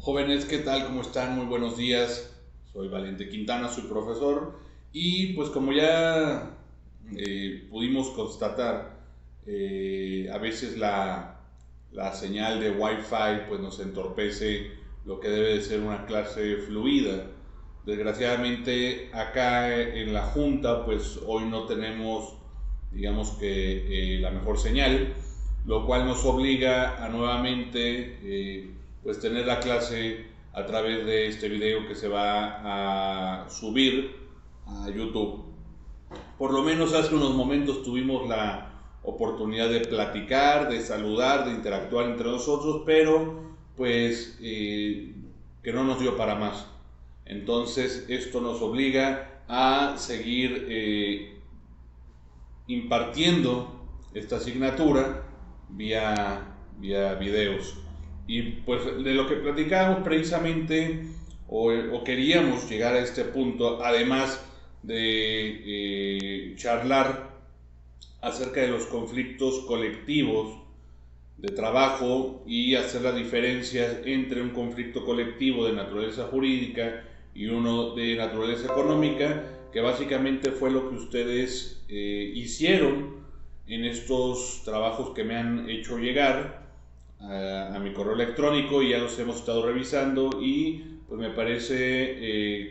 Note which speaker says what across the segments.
Speaker 1: Jóvenes, ¿qué tal? ¿Cómo están? Muy buenos días. Soy Valente Quintana, soy profesor y pues como ya pudimos constatar, a veces la señal de Wi-Fi pues nos entorpece lo que debe de ser una clase fluida. Desgraciadamente acá en la junta pues hoy no tenemos digamos que la mejor señal, lo cual nos obliga a nuevamente pues tener la clase a través de este video que se va a subir a YouTube. Por lo menos hace unos momentos tuvimos la oportunidad de platicar, de saludar, de interactuar entre nosotros, pero pues que no nos dio para más. Entonces esto nos obliga a seguir impartiendo esta asignatura vía videos. Y pues de lo que platicábamos precisamente, o queríamos llegar a este punto, además de charlar acerca de los conflictos colectivos de trabajo y hacer las diferencias entre un conflicto colectivo de naturaleza jurídica y uno de naturaleza económica, que básicamente fue lo que ustedes hicieron en estos trabajos que me han hecho llegar a mi correo electrónico, y ya los hemos estado revisando y pues me parece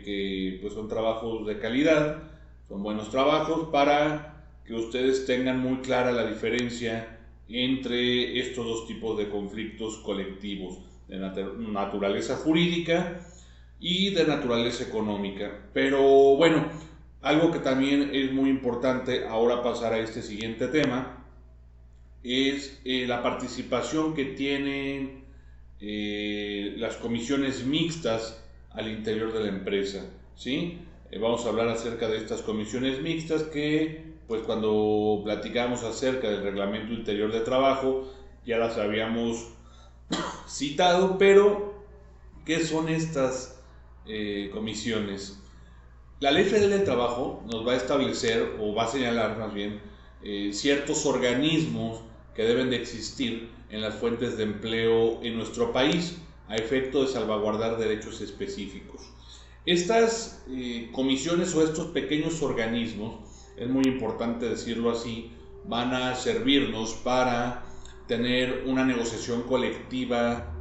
Speaker 1: que pues son trabajos de calidad, son buenos trabajos para que ustedes tengan muy clara la diferencia entre estos dos tipos de conflictos colectivos, de naturaleza jurídica y de naturaleza económica. Pero bueno, algo que también es muy importante ahora pasar a este siguiente tema es la participación que tienen las comisiones mixtas al interior de la empresa, ¿sí? Vamos a hablar acerca de estas comisiones mixtas que, pues cuando platicamos acerca del reglamento interior de trabajo, ya las habíamos citado, pero ¿qué son estas comisiones? La Ley Federal del Trabajo nos va a establecer, o va a señalar más bien, ciertos organismos que deben de existir en las fuentes de empleo en nuestro país a efecto de salvaguardar derechos específicos. Estas comisiones o estos pequeños organismos, es muy importante decirlo así, van a servirnos para tener una negociación colectiva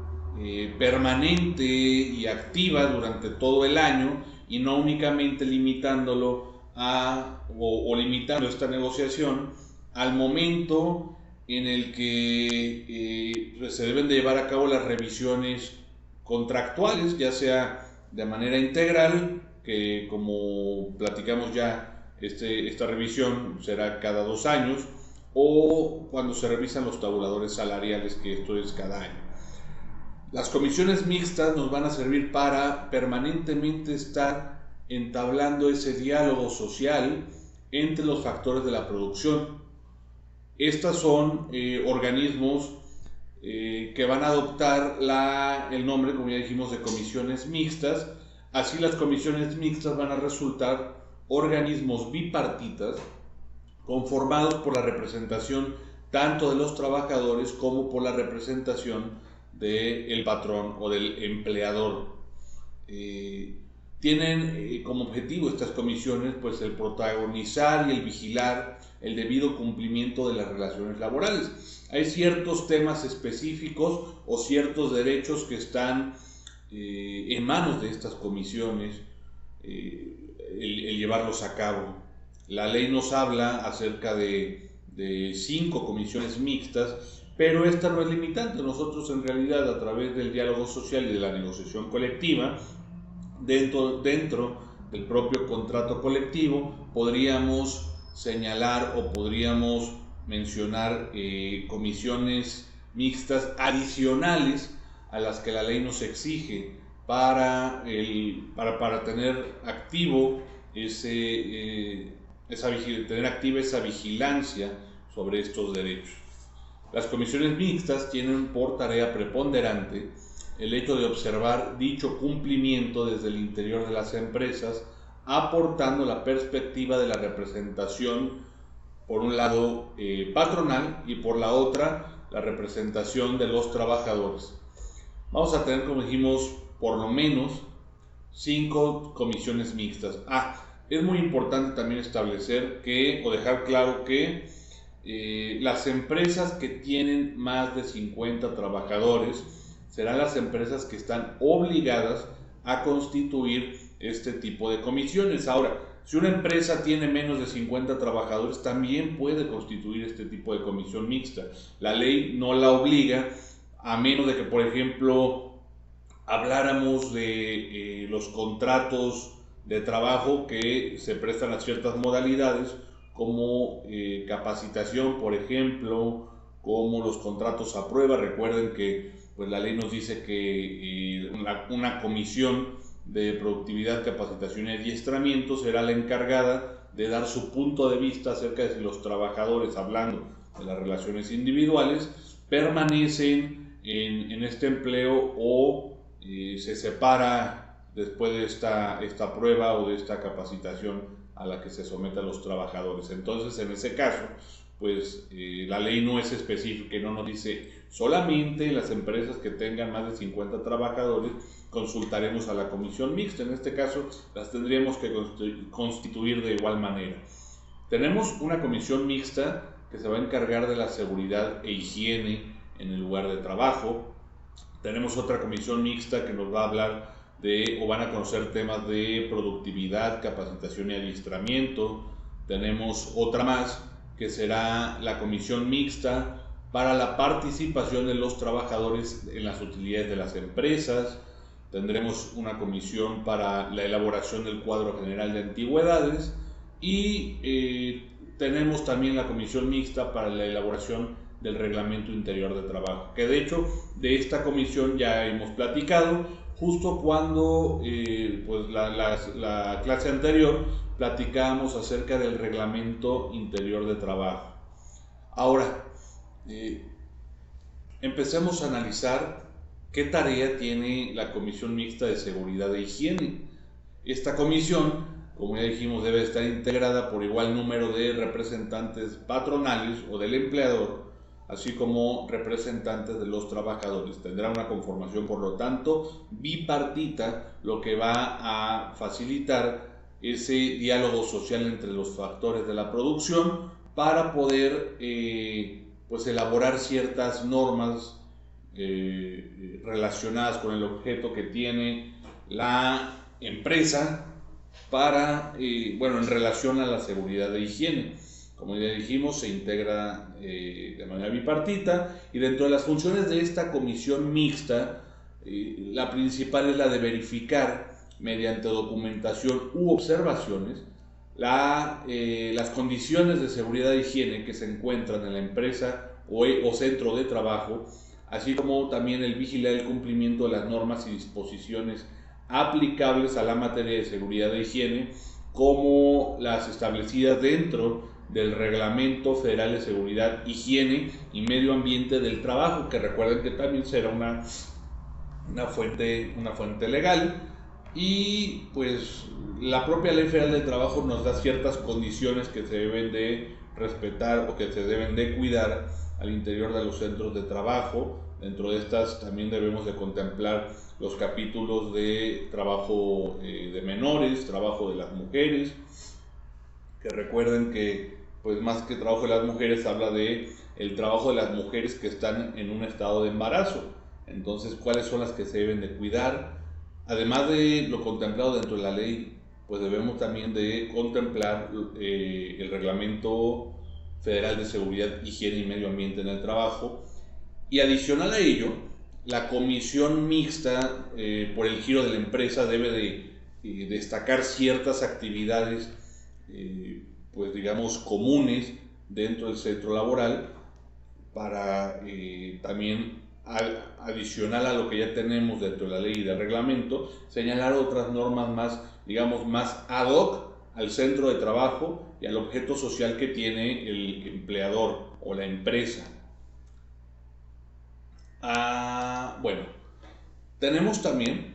Speaker 1: permanente y activa durante todo el año, y no únicamente limitándolo o limitando esta negociación al momento en el que pues se deben de llevar a cabo las revisiones contractuales, ya sea de manera integral, que como platicamos ya, esta revisión será cada 2 años, o cuando se revisan los tabuladores salariales, que esto es cada año. Las comisiones mixtas nos van a servir para permanentemente estar entablando ese diálogo social entre los factores de la producción. Estas son organismos que van a adoptar el nombre, como ya dijimos, de comisiones mixtas. Así las comisiones mixtas van a resultar organismos bipartitas conformados por la representación tanto de los trabajadores como por la representación del patrón o del empleador. Tienen como objetivo estas comisiones pues el protagonizar y el vigilar el debido cumplimiento de las relaciones laborales. Hay ciertos temas específicos o ciertos derechos que están en manos de estas comisiones, el llevarlos a cabo. La ley nos habla acerca de 5 comisiones mixtas, pero esta no es limitante. Nosotros en realidad, a través del diálogo social y de la negociación colectiva, dentro del propio contrato colectivo, podríamos señalar o podríamos mencionar comisiones mixtas adicionales a las que la ley nos exige para tener activo tener activa esa vigilancia sobre estos derechos. Las comisiones mixtas tienen por tarea preponderante el hecho de observar dicho cumplimiento desde el interior de las empresas, aportando la perspectiva de la representación, por un lado patronal, y por la otra la representación de los trabajadores. Vamos a tener, como dijimos, por lo menos 5 comisiones mixtas. Es muy importante también establecer que, o dejar claro que las empresas que tienen más de 50 trabajadores serán las empresas que están obligadas a constituir este tipo de comisiones. Ahora, si una empresa tiene menos de 50 trabajadores, también puede constituir este tipo de comisión mixta. La ley no la obliga, a menos de que, por ejemplo, habláramos de los contratos de trabajo que se prestan a ciertas modalidades, como capacitación, por ejemplo, como los contratos a prueba. Recuerden que pues, la ley nos dice que una comisión de productividad, capacitación y adiestramiento será la encargada de dar su punto de vista acerca de si los trabajadores, hablando de las relaciones individuales, permanecen en este empleo o se separa después de esta prueba o de esta capacitación a la que se someten los trabajadores. Entonces, en ese caso, pues la ley no es específica y no nos dice solamente las empresas que tengan más de 50 trabajadores consultaremos a la comisión mixta. En este caso, las tendríamos que constituir de igual manera. Tenemos una comisión mixta que se va a encargar de la seguridad e higiene en el lugar de trabajo. Tenemos otra comisión mixta que nos va a hablar o van a conocer temas de productividad, capacitación y adiestramiento. Tenemos otra más que será la comisión mixta para la participación de los trabajadores en las utilidades de las empresas. Tendremos una comisión para la elaboración del cuadro general de antigüedades y tenemos también la comisión mixta para la elaboración del reglamento interior de trabajo, que de hecho de esta comisión ya hemos platicado justo cuando pues la clase anterior platicábamos acerca del reglamento interior de trabajo. Ahora empecemos a analizar qué tarea tiene la comisión mixta de seguridad e higiene. Esta comisión, como ya dijimos, debe estar integrada por igual número de representantes patronales o del empleador, así como representantes de los trabajadores. Tendrá una conformación, por lo tanto, bipartita, lo que va a facilitar ese diálogo social entre los factores de la producción para poder pues elaborar ciertas normas relacionadas con el objeto que tiene la empresa para, en relación a la seguridad de higiene. Como ya dijimos, se integra de manera bipartita y dentro de las funciones de esta comisión mixta, la principal es la de verificar mediante documentación u observaciones las condiciones de seguridad e higiene que se encuentran en la empresa o centro de trabajo, así como también el vigilar el cumplimiento de las normas y disposiciones aplicables a la materia de seguridad e higiene, como las establecidas dentro del Reglamento Federal de Seguridad, Higiene y Medio Ambiente del Trabajo, que recuerden que también será una fuente legal. Y pues la propia Ley Federal del Trabajo nos da ciertas condiciones que se deben de respetar o que se deben de cuidar al interior de los centros de trabajo. Dentro de estas también debemos de contemplar los capítulos de trabajo de menores, trabajo de las mujeres, que recuerden que pues más que trabajo de las mujeres habla de el trabajo de las mujeres que están en un estado de embarazo. Entonces, ¿cuáles son las que se deben de cuidar? Además de lo contemplado dentro de la ley, pues debemos también de contemplar el Reglamento Federal de Seguridad, Higiene y Medio Ambiente en el Trabajo. Y adicional a ello, la comisión mixta por el giro de la empresa debe de destacar ciertas actividades pues digamos comunes dentro del centro laboral para también adicional a lo que ya tenemos dentro de la ley y del reglamento, señalar otras normas más, digamos, más ad hoc al centro de trabajo y al objeto social que tiene el empleador o la empresa. Bueno, tenemos también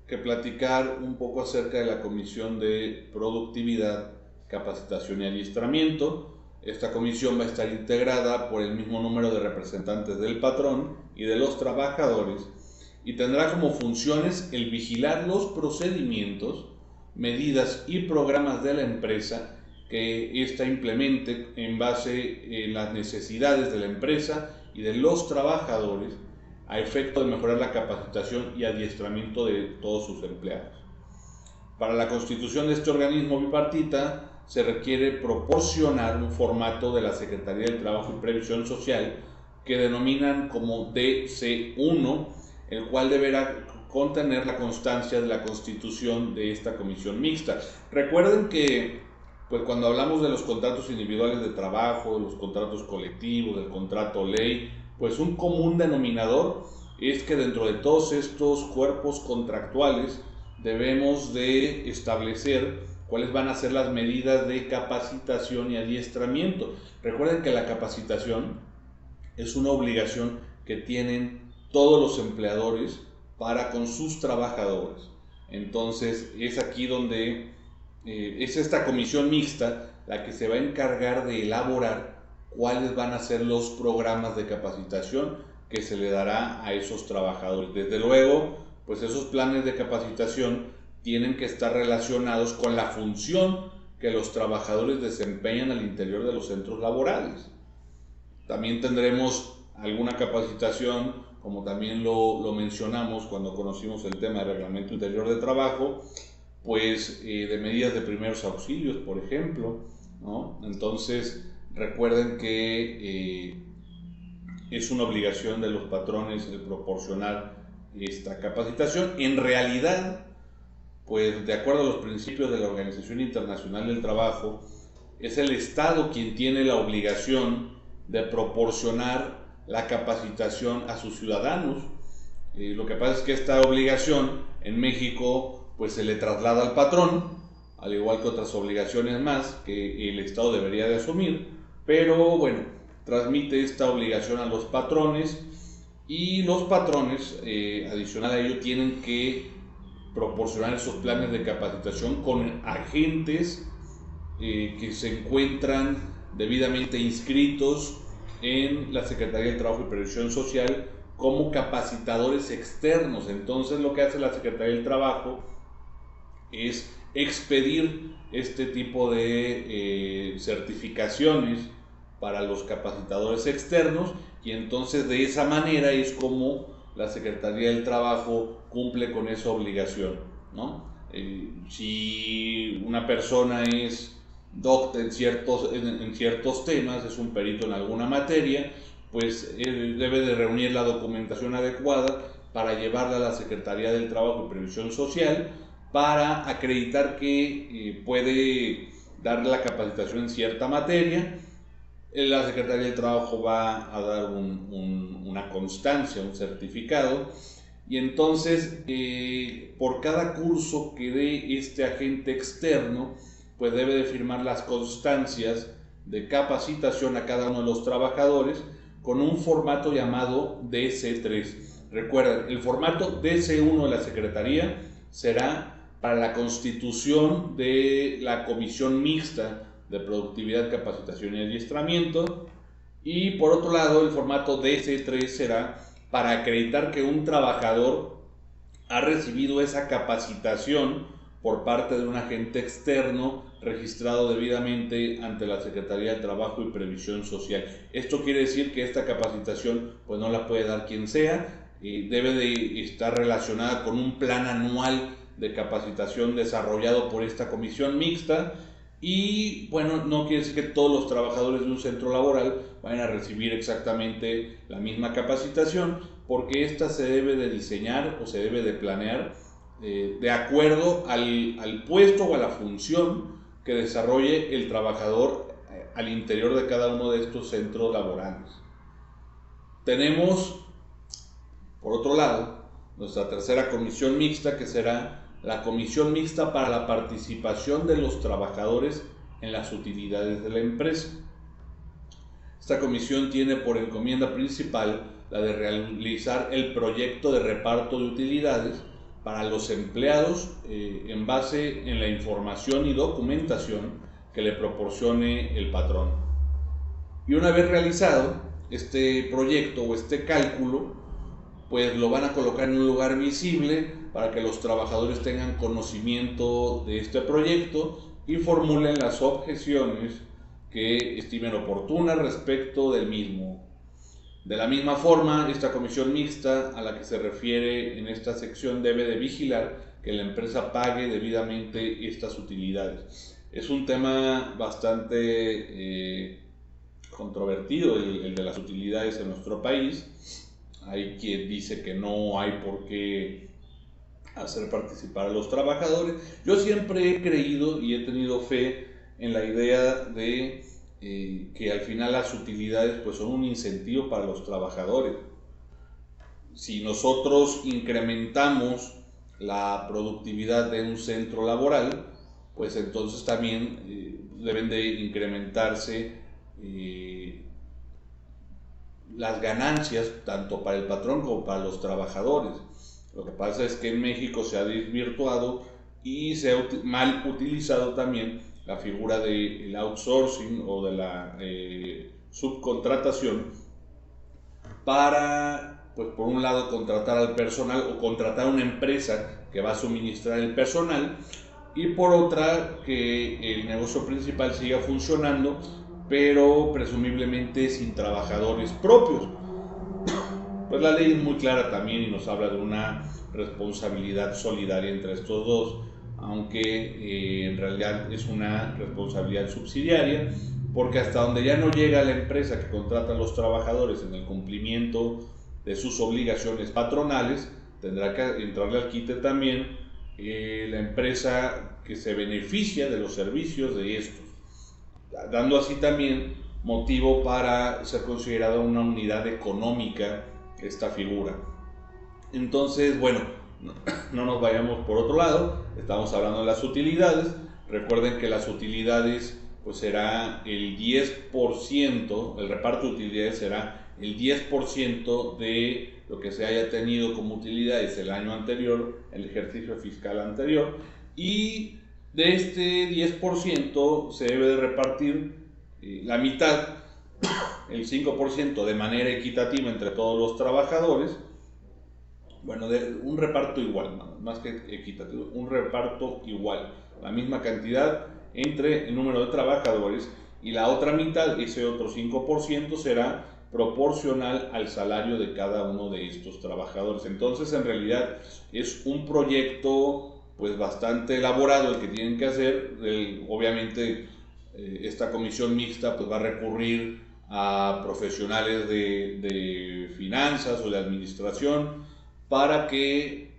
Speaker 1: que platicar un poco acerca de la Comisión de Productividad, Capacitación y Adiestramiento. Esta comisión va a estar integrada por el mismo número de representantes del patrón y de los trabajadores y tendrá como funciones el vigilar los procedimientos, medidas y programas de la empresa que ésta implemente en base en las necesidades de la empresa y de los trabajadores a efecto de mejorar la capacitación y adiestramiento de todos sus empleados. Para la constitución de este organismo bipartita se requiere proporcionar un formato de la Secretaría del Trabajo y Previsión Social que denominan como DC1, el cual deberá contener la constancia de la constitución de esta comisión mixta. Recuerden que pues cuando hablamos de los contratos individuales de trabajo, de los contratos colectivos, del contrato ley, pues un común denominador es que dentro de todos estos cuerpos contractuales debemos de establecer cuáles van a ser las medidas de capacitación y adiestramiento. Recuerden que la capacitación es una obligación que tienen todos los empleadores para con sus trabajadores. Entonces es aquí donde es esta comisión mixta la que se va a encargar de elaborar cuáles van a ser los programas de capacitación que se le dará a esos trabajadores. Desde luego, pues esos planes de capacitación tienen que estar relacionados con la función que los trabajadores desempeñan al interior de los centros laborales. También tendremos alguna capacitación, como también lo mencionamos cuando conocimos el tema del Reglamento Interior de Trabajo, pues de medidas de primeros auxilios, por ejemplo, ¿no? Entonces, recuerden que es una obligación de los patrones el proporcionar esta capacitación. En realidad, pues de acuerdo a los principios de la Organización Internacional del Trabajo, es el Estado quien tiene la obligación de proporcionar la capacitación a sus ciudadanos. Lo que pasa es que esta obligación en México pues se le traslada al patrón, al igual que otras obligaciones más que el Estado debería de asumir, pero bueno, transmite esta obligación a los patrones y los patrones, adicional a ello, tienen que proporcionar esos planes de capacitación con agentes que se encuentran debidamente inscritos en la Secretaría del Trabajo y Previsión Social como capacitadores externos. Entonces lo que hace la Secretaría del Trabajo es expedir este tipo de certificaciones para los capacitadores externos, y entonces de esa manera es como la Secretaría del Trabajo cumple con esa obligación, ¿no? Si una persona es doctor en ciertos temas, es un perito en alguna materia, pues debe de reunir la documentación adecuada para llevarla a la Secretaría del Trabajo y Previsión Social para acreditar que puede dar la capacitación en cierta materia. La Secretaría del Trabajo va a dar una constancia, un certificado, y entonces por cada curso que dé este agente externo, pues debe de firmar las constancias de capacitación a cada uno de los trabajadores con un formato llamado DC3. Recuerden, el formato DC1 de la Secretaría será para la constitución de la Comisión Mixta de Productividad, Capacitación y Adiestramiento, y por otro lado el formato DC3 será para acreditar que un trabajador ha recibido esa capacitación por parte de un agente externo registrado debidamente ante la Secretaría de Trabajo y Previsión Social. Esto quiere decir que esta capacitación pues no la puede dar quien sea, debe de estar relacionada con un plan anual de capacitación desarrollado por esta comisión mixta, y bueno, no quiere decir que todos los trabajadores de un centro laboral vayan a recibir exactamente la misma capacitación, porque esta se debe de diseñar o se debe de planear de acuerdo al puesto o a la función que desarrolle el trabajador al interior de cada uno de estos centros laborales. Tenemos, por otro lado, nuestra tercera comisión mixta, que será la Comisión Mixta para la Participación de los Trabajadores en las Utilidades de la Empresa. Esta comisión tiene por encomienda principal la de realizar el proyecto de reparto de utilidades para los empleados en base en la información y documentación que le proporcione el patrón. Y una vez realizado este proyecto o este cálculo, pues lo van a colocar en un lugar visible para que los trabajadores tengan conocimiento de este proyecto y formulen las objeciones que estimen oportunas respecto del mismo. De la misma forma, esta comisión mixta a la que se refiere en esta sección debe de vigilar que la empresa pague debidamente estas utilidades. Es un tema bastante controvertido el de las utilidades en nuestro país. Hay quien dice que no hay por qué hacer participar a los trabajadores. Yo siempre he creído y he tenido fe en la idea de que al final las utilidades pues son un incentivo para los trabajadores. Si nosotros incrementamos la productividad de un centro laboral, pues entonces también deben de incrementarse las ganancias tanto para el patrón como para los trabajadores. Lo que pasa es que en México se ha desvirtuado y se ha mal utilizado también la figura del outsourcing o de la subcontratación para, pues por un lado, contratar al personal o contratar a una empresa que va a suministrar el personal, y por otra, que el negocio principal siga funcionando, pero presumiblemente sin trabajadores propios. Pues la ley es muy clara también y nos habla de una responsabilidad solidaria entre estos dos, aunque en realidad es una responsabilidad subsidiaria, porque hasta donde ya no llega la empresa que contrata a los trabajadores en el cumplimiento de sus obligaciones patronales, tendrá que entrarle al quite también la empresa que se beneficia de los servicios de estos, dando así también motivo para ser considerada una unidad económica esta figura. Entonces, bueno, no nos vayamos por otro lado, estamos hablando de las utilidades. Recuerden que las utilidades pues será el 10%, el reparto de utilidades será el 10% de lo que se haya tenido como utilidades el año anterior, el ejercicio fiscal anterior, y de este 10% se debe de repartir la mitad, el 5% de manera equitativa entre todos los trabajadores. Bueno, de un reparto igual, más que equitativo, un reparto igual, la misma cantidad entre el número de trabajadores, y la otra mitad, ese otro 5%, será proporcional al salario de cada uno de estos trabajadores. Entonces, en realidad, es un proyecto pues bastante elaborado el que tienen que hacer. Obviamente, esta comisión mixta pues va a recurrir a profesionales de finanzas o de administración para que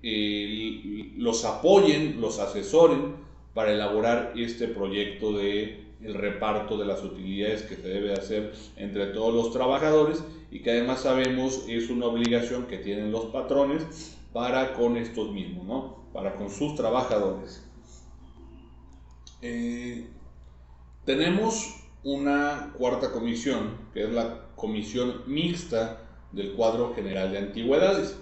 Speaker 1: los apoyen, los asesoren para elaborar este proyecto de el reparto de las utilidades que se debe hacer entre todos los trabajadores, y que además sabemos es una obligación que tienen los patrones para con estos mismos, ¿no? Para con sus trabajadores. Tenemos una cuarta comisión, que es la comisión mixta del cuadro general de antigüedades.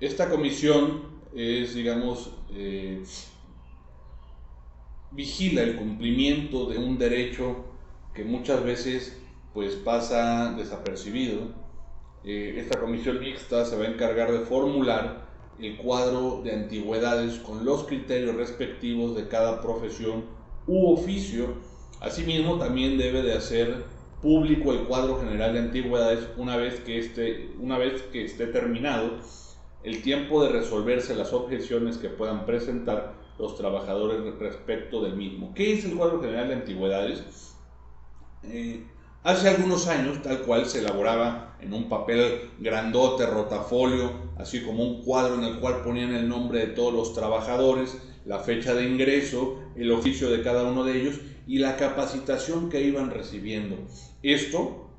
Speaker 1: Esta comisión es, digamos, vigila el cumplimiento de un derecho que muchas veces pues pasa desapercibido. Esta comisión mixta se va a encargar de formular el cuadro de antigüedades con los criterios respectivos de cada profesión u oficio. Asimismo, también debe de hacer público el cuadro general de antigüedades una vez que esté terminado el tiempo de resolverse las objeciones que puedan presentar los trabajadores respecto del mismo. ¿Qué es el cuadro general de antigüedades? Hace algunos años, tal cual, se elaboraba en un papel grandote, rotafolio, así como un cuadro en el cual ponían el nombre de todos los trabajadores, la fecha de ingreso, el oficio de cada uno de ellos y la capacitación que iban recibiendo. Esto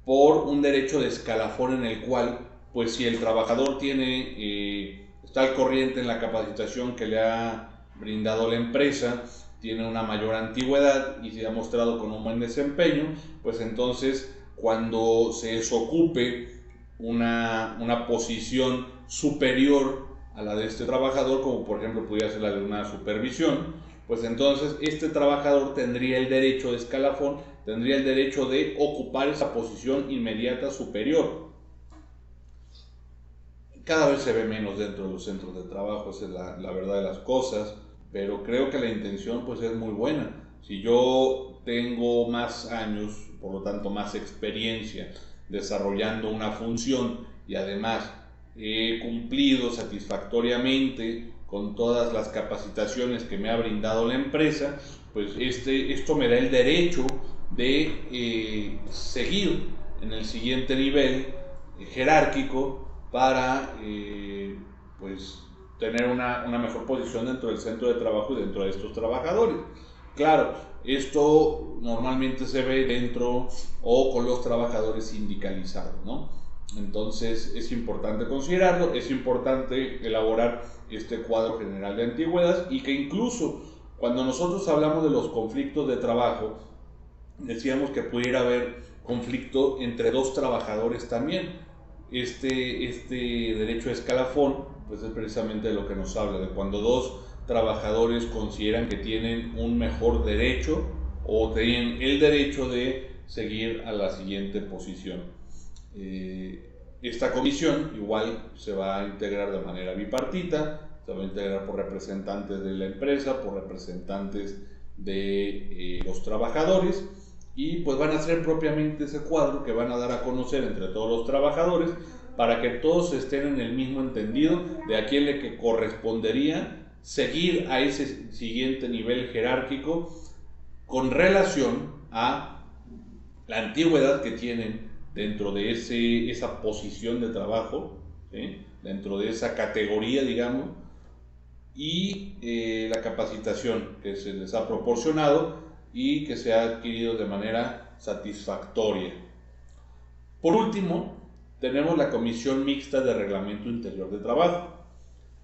Speaker 1: por un derecho de escalafón en el cual, pues si el trabajador está al corriente en la capacitación que le ha brindado la empresa, tiene una mayor antigüedad y se ha mostrado con un buen desempeño, pues entonces cuando se desocupe una posición superior a la de este trabajador, como por ejemplo pudiera ser la de una supervisión, pues entonces este trabajador tendría el derecho de escalafón, tendría el derecho de ocupar esa posición inmediata superior. cada vez se ve menos dentro de los centros de trabajo, esa es la verdad de las cosas, pero creo que la intención pues es muy buena. Si yo tengo más años, por lo tanto más experiencia desarrollando una función y además he cumplido satisfactoriamente con todas las capacitaciones que me ha brindado la empresa, pues esto me da el derecho de seguir en el siguiente nivel jerárquico para pues tener una mejor posición dentro del centro de trabajo y dentro de estos trabajadores. Claro, esto normalmente se ve dentro o con los trabajadores sindicalizados, ¿no? Entonces es importante considerarlo, es importante elaborar este cuadro general de antigüedad y que incluso cuando nosotros hablamos de los conflictos de trabajo, decíamos que pudiera haber conflicto entre dos trabajadores también. Este derecho de escalafón pues es precisamente de lo que nos habla, de cuando dos trabajadores consideran que tienen un mejor derecho o tienen el derecho de seguir a la siguiente posición. Esta comisión igual se va a integrar de manera bipartita, se va a integrar por representantes de la empresa, por representantes de los trabajadores, y pues van a hacer propiamente ese cuadro que van a dar a conocer entre todos los trabajadores para que todos estén en el mismo entendido de a quién le correspondería seguir a ese siguiente nivel jerárquico con relación a la antigüedad que tienen dentro de esa posición de trabajo, ¿sí? Dentro de esa categoría, digamos, y la capacitación que se les ha proporcionado y que se ha adquirido de manera satisfactoria. Por último, tenemos la Comisión Mixta de Reglamento Interior de Trabajo.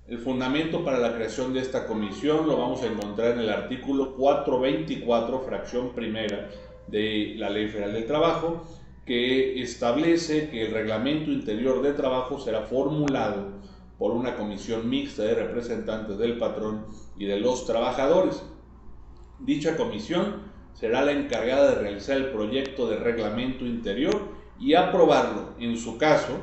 Speaker 1: El fundamento para la creación de esta comisión lo vamos a encontrar en el artículo 424, fracción primera de la Ley Federal del Trabajo, que establece que el Reglamento Interior de Trabajo será formulado por una comisión mixta de representantes del patrón y de los trabajadores. Dicha comisión será la encargada de realizar el proyecto de reglamento interior y aprobarlo. En su caso,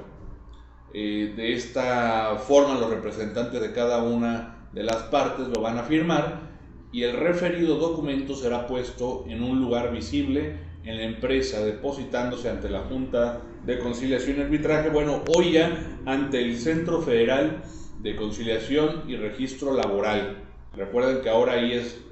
Speaker 1: de esta forma los representantes de cada una de las partes lo van a firmar y el referido documento será puesto en un lugar visible en la empresa, depositándose ante la Junta de Conciliación y Arbitraje, bueno, hoy ya ante el Centro Federal de Conciliación y Registro Laboral. Recuerden que ahora ahí es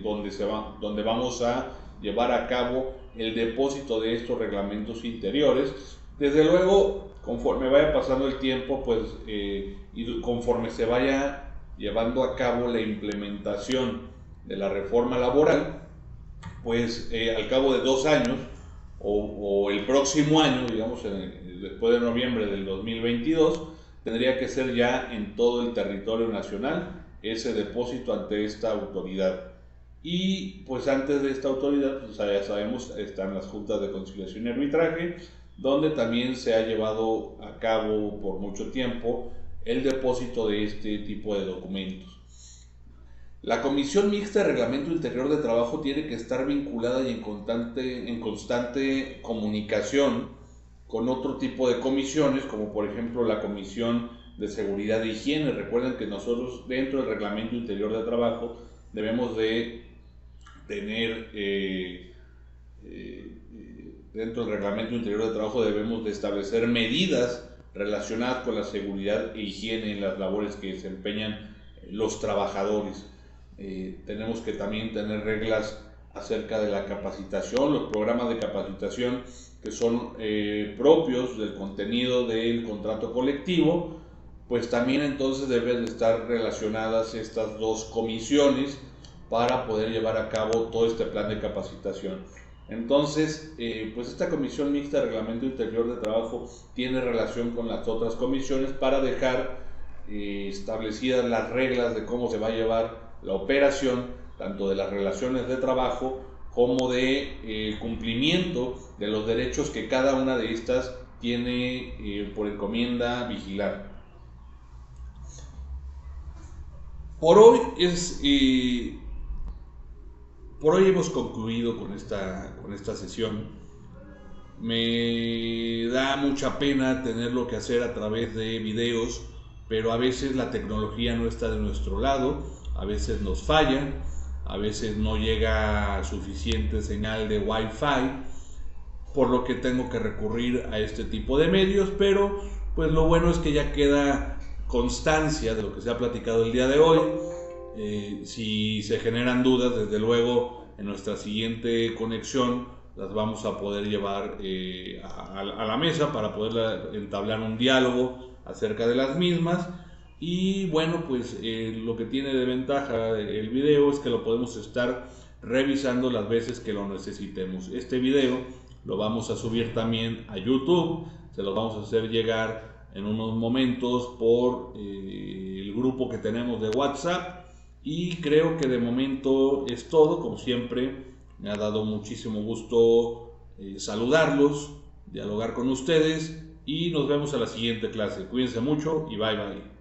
Speaker 1: donde vamos a llevar a cabo el depósito de estos reglamentos interiores. Desde luego, conforme vaya pasando el tiempo, pues, y conforme se vaya llevando a cabo la implementación de la reforma laboral, pues al cabo de 2 años o el próximo año, digamos después de noviembre del 2022, tendría que ser ya en todo el territorio nacional ese depósito ante esta autoridad. Y pues antes de esta autoridad, pues ya sabemos, están las juntas de conciliación y arbitraje, donde también se ha llevado a cabo por mucho tiempo el depósito de este tipo de documentos. La Comisión Mixta de Reglamento Interior de Trabajo tiene que estar vinculada y en constante comunicación con otro tipo de comisiones, como por ejemplo la Comisión de Seguridad e Higiene. Recuerden que nosotros dentro del Reglamento Interior de Trabajo debemos de tener, dentro del Reglamento Interior de Trabajo debemos de establecer medidas relacionadas con la seguridad e higiene en las labores que desempeñan los trabajadores. Tenemos que también tener reglas acerca de la capacitación, los programas de capacitación que son propios del contenido del contrato colectivo, pues también entonces deben de estar relacionadas estas dos comisiones para poder llevar a cabo todo este plan de capacitación. Entonces, pues esta Comisión Mixta de Reglamento Interior de Trabajo tiene relación con las otras comisiones para dejar establecidas las reglas de cómo se va a llevar la operación, tanto de las relaciones de trabajo como de cumplimiento de los derechos que cada una de estas tiene por encomienda vigilar. Por hoy hemos concluido con esta sesión. Me da mucha pena tenerlo que hacer a través de videos pero a veces la tecnología no está de nuestro lado, a veces nos falla, a veces no llega suficiente señal de Wi-Fi, por lo que tengo que recurrir a este tipo de medios, pero pues lo bueno es que ya queda constancia de lo que se ha platicado el día de hoy. Si se generan dudas, desde luego en nuestra siguiente conexión las vamos a poder llevar a la mesa para poder entablar un diálogo acerca de las mismas. Y bueno, pues lo que tiene de ventaja el video es que lo podemos estar revisando las veces que lo necesitemos. Este video lo vamos a subir también a YouTube, se los vamos a hacer llegar en unos momentos por el grupo que tenemos de WhatsApp. Y creo que de momento es todo. Como siempre, me ha dado muchísimo gusto saludarlos, dialogar con ustedes, y nos vemos a la siguiente clase. Cuídense mucho y bye bye.